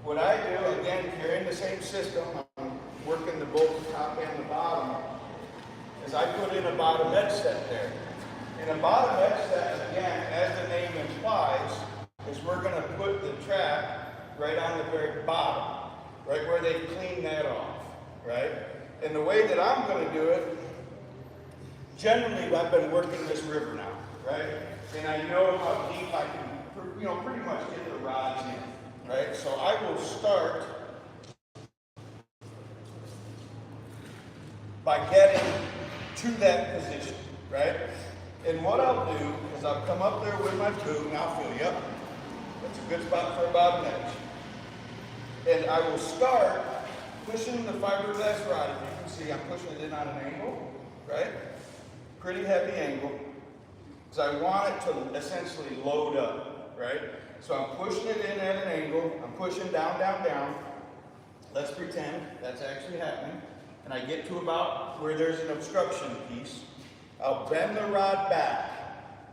what I do, again, carrying the same system, I'm working the both the top and the bottom, is I put in a bottom edge set there. And a bottom edge set, again, as the name implies, is we're going to put the trap right on the very bottom, right where they clean that off, right? And the way that I'm going to do it, generally I've been working this river now, right? And I know how deep I can, pretty much get the rods in, right? So I will start by getting to that position, right? And what I'll do is I'll come up there with my boot and I'll feel, yep, that's a good spot for a bottom edge. And I will start pushing the fiberglass rod. If you can see, I'm pushing it in on an angle, right? Pretty heavy angle, because I want it to essentially load up, right? So I'm pushing it in at an angle. I'm pushing down, down, down. Let's pretend that's actually happening. And I get to about where there's an obstruction piece. I'll bend the rod back,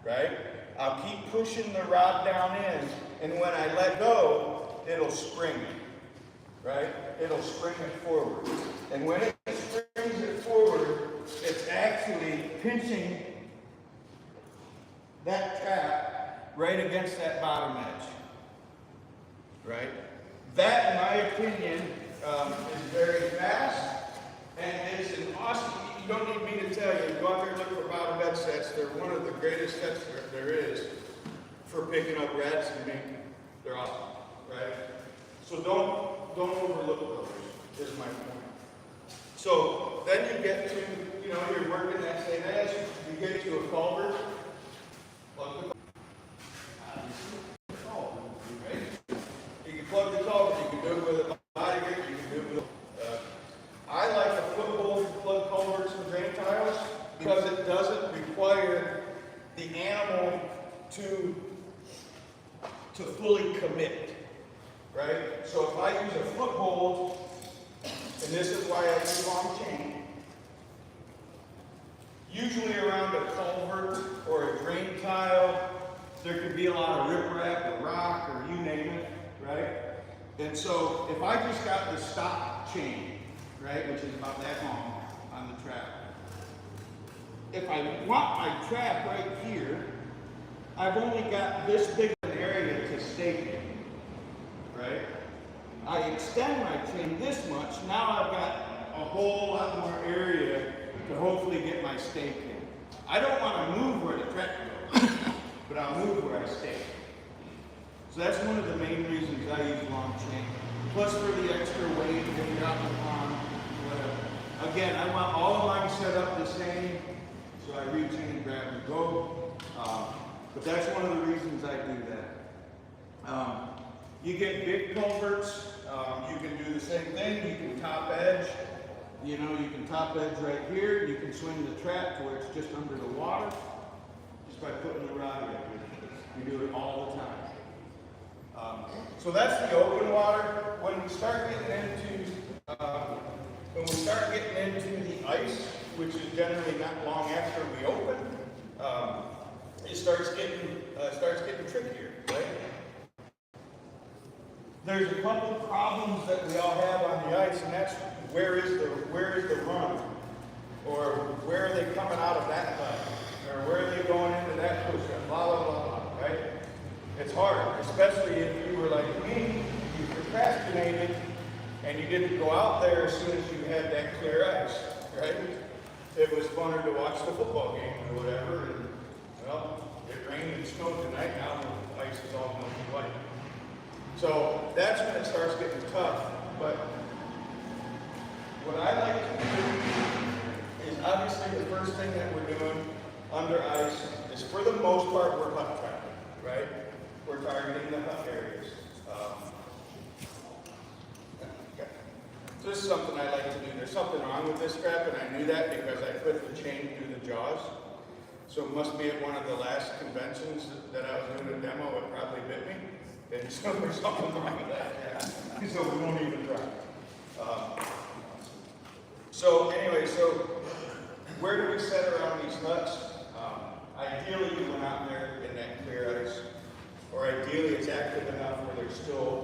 right? I'll keep pushing the rod down in, and when I let go, it'll spring it, right? It'll spring it forward. And when it springs it forward, it's actually pinching that trap right against that bottom edge, right? That, in my opinion, is very fast, and it's an awesome. You don't need me to tell you. Go out there and look for bottom edge sets. They're one of the greatest sets there is for picking up reds and making. They're awesome, right? So don't overlook those. Is my point. So then you get to, you're working that same edge. You get to a culvert. Plug the culvert, right? You can plug the culvert. You can do it with a body grip. You can do it with. I like a foothold to plug culverts and drain tiles because it doesn't require the animal to fully commit, right? So if I use a foothold, and this is why I use long chain, usually around a culvert or a drain tile, there could be a lot of riprap or rock or you name it, right? And so if I just got the stop chain, right, which is about that long on the trap. If I want my trap right here, I've only got this big an area to stake in, right? I extend my chain this much, now I've got a whole lot more area to hopefully get my stake in. I don't want to move where the trap goes, but I'll move where I stake. So that's one of the main reasons I use long chain. Plus for the extra weight if you're out in the pond, whatever. Again, I want all of mine set up the same, so I reach in and grab and go. But that's one of the reasons I do that. You get big culverts, you can do the same thing. You can top edge. You can top edge right here. You can swing the trap to where it's just under the water, just by putting the rod in. You do it all the time. So that's the open water. When we start getting into the ice, which is generally not long after we open, it starts getting trickier, right? There's a couple problems that we all have on the ice, and that's where is the run, or where are they coming out of that line, or where are they going into that push-up, blah blah blah blah, right? It's hard, especially if you were like me, you procrastinated, and you didn't go out there as soon as you had that clear ice, right? It was funner to watch the football game or whatever, and well, it rained and snowed tonight, now the ice is all milky white. So that's when it starts getting tough. But what I like to do is obviously the first thing that we're doing under ice is, for the most part, we're hut trapping, right? We're targeting the hut areas. Okay. So this is something I like to do. There's something wrong with this strap, and I knew that because I put the chain through the jaws. So it must be at one of the last conventions that I was doing a demo, it probably bit me. And so there's something wrong with that. So we won't even try. So anyway, so where do we set around these huts? Ideally, you went out there in that clear ice, or ideally it's active enough where there's still